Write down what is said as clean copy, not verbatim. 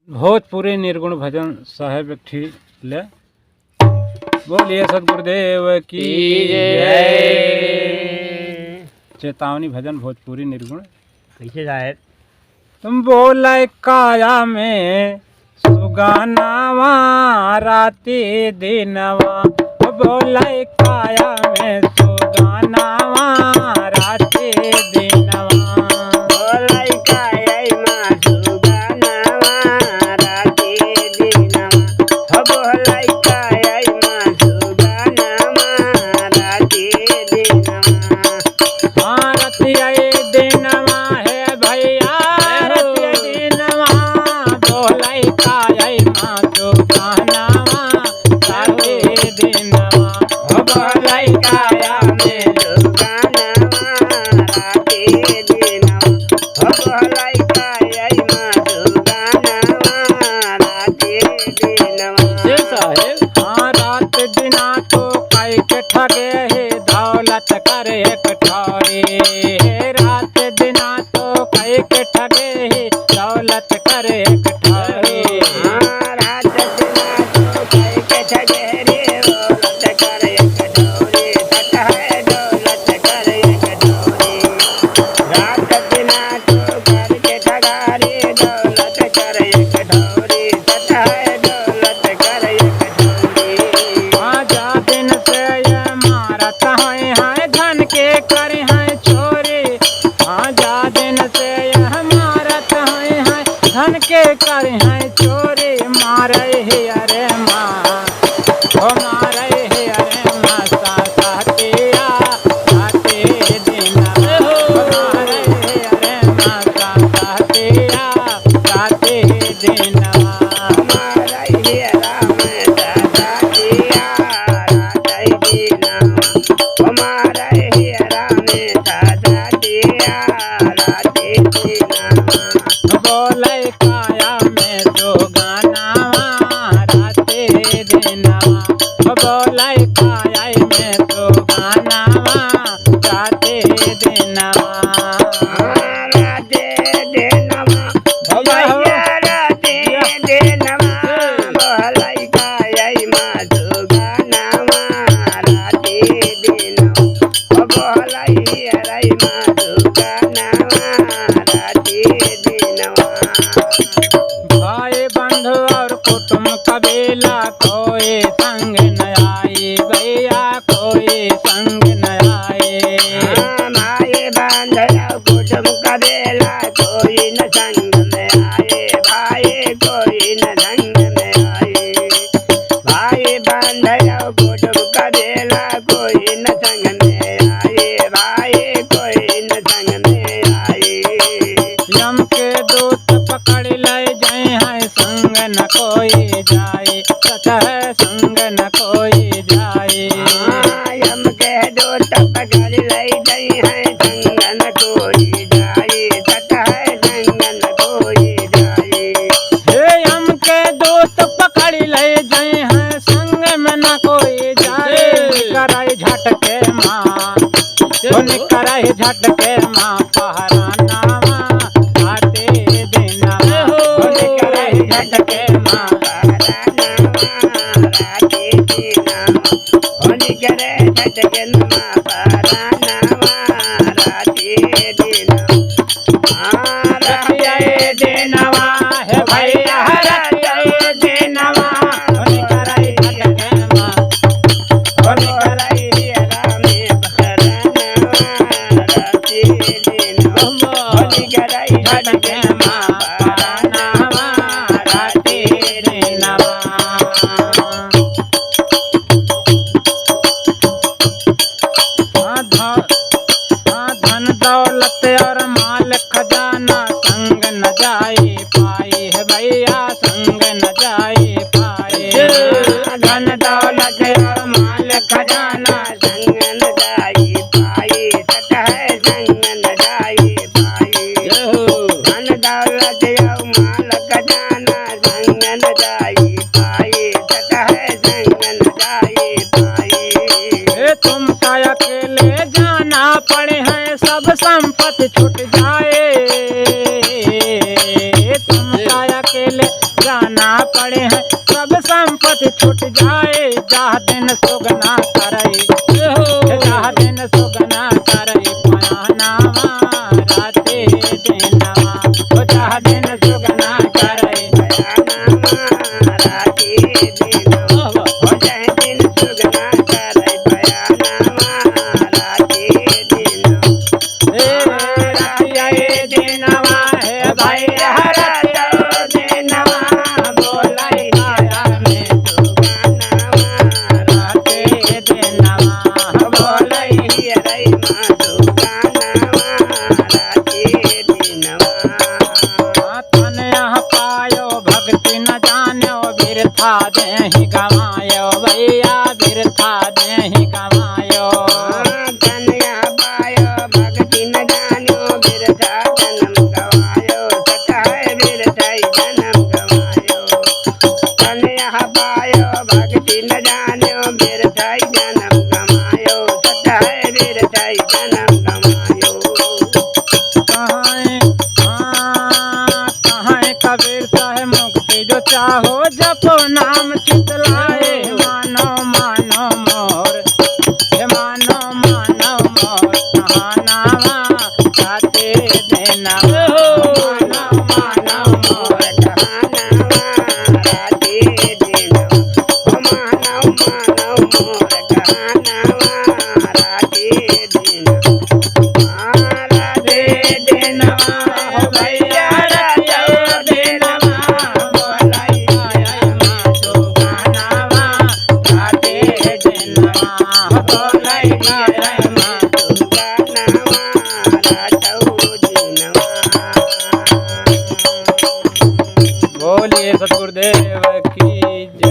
भोजपुरी निर्गुण भजन साहेब ठीक ले बोलिए सदगुरुदेव की जय। चेतावनी भजन भोजपुरी निर्गुण कैसे साहेब? तुम बोले काया में सुगानावा राती दिनवा, बोले काया में सुगानावा राती दिनवा, बोलै काया में सुगानावा राती दिनवा, बोलै काया में सुगानावा राती दिनवा। रतिया दिनवा है भैया रतिया दिनवा, बोले काया में सुगानावा राती दिनवा, बोले काया में सुगानावा राती दिनवा, बोलै काया में सुगानावा राती दिनवा। रात दिना तो कई के ठगे है दौलत करे कठौरी, रात दिना तो कई के ठगे है दौलत करे कठौरी, रात दिना तो कई के ठगे रे दौलत करे कठौरी, सत है दौलत करे कठौरी। रात दिना तो कर के ठगा रे दौलत करे कठौरी, सत है दौलत करे कठौरी। आजा दिन से ये मारत है धन के करे हैं चोरी, आजा दिन से ये मारत है धन के करे हैं चोरी, मारे ही अरे माँ ओ मारे ही अरे माँ साथिया साथी दिन, मारे ही अरे माँ साथिया साथी दिन, हमारा ये राम दादा दिया राजै दीना, हमारा ये राम दादा दिया राजै दीना। बोले काया में सुगानावा राती दिनवा, बोले काया में सुगानावा राती दिनवा। राधे देनवा भैया राधे देनवा, बोलै काया में सुगानावा राधे देनवा, बोलै रे में सुगानावा राधे देनवा। भाई बंधु और कुटुंब कबीला कोई संग न आई भैया, कोई संग न आई, माए बांधया कुटुंब कबीला कोई न संग में आए, भाई कोई न संग में आए। भाई बांधया कुटुंब कबीला कोई न संग में आए, भाई कोई न संग में आए। यम के दूत पकड़ ले जाए हैं संग न कोई जाए, सच है संग न कोई जाए, यम के दूत पकड़ ले गई है संग न कोई जाए, सत है संग न कोई जाए। हे यम के दूत पकड़ ले जाए हैं संग में न कोई जाए, कराई झटके माँ कराई झटके माँ पहरानावा आते देना, कराई झटके माँ रतिया देनवा है भैया रतिया देनवा, कराई झटके माँ कराई झटके माँ पहरानावा राती देनवा। धन दौलत और माल खजाना संग न जाए पाए है भैया, संग न जाए पाए, धन दौलत और माल खजाना संग न जाई पाई, सत है संग न जाई पाई। धन दौलत और माल खजाना संग न जाई पाई, सत है संग न जाई पाई। तुम का अकेले जाना पड़े हैं सब संपत्ति छूट जाए, तुम का अकेले जाना पड़े हैं सब संपत्ति छूट जाए जा दिन सुगना करे जा दिन सुगना करे पयानावा राते दिनवा ओ जा दिन सुगना करे बिरथा देहि गवायो भैया बिरथा देहि गवायो धन यह पायो भक्ति न जानो बिरथा जन्म गवायो सता है बिरथा जन्म गवायो धन यह पायो भक्ति न जानो बिरथा जन्म गवायो सता है बिरथा जन्म गवायो कहाँ कबीर साहे मुक्ति जो चाहो जपो नाम चितलाए मानो मानो मोर हे मानो मानो मोर कहाँ नावा जाते देना मानो मानो मोर कहाँ नावा राते देना ओ मानो मानो मोर कहाँ नावा राते देना राते देना भैया बोलिए सतगुरुदेव की जय।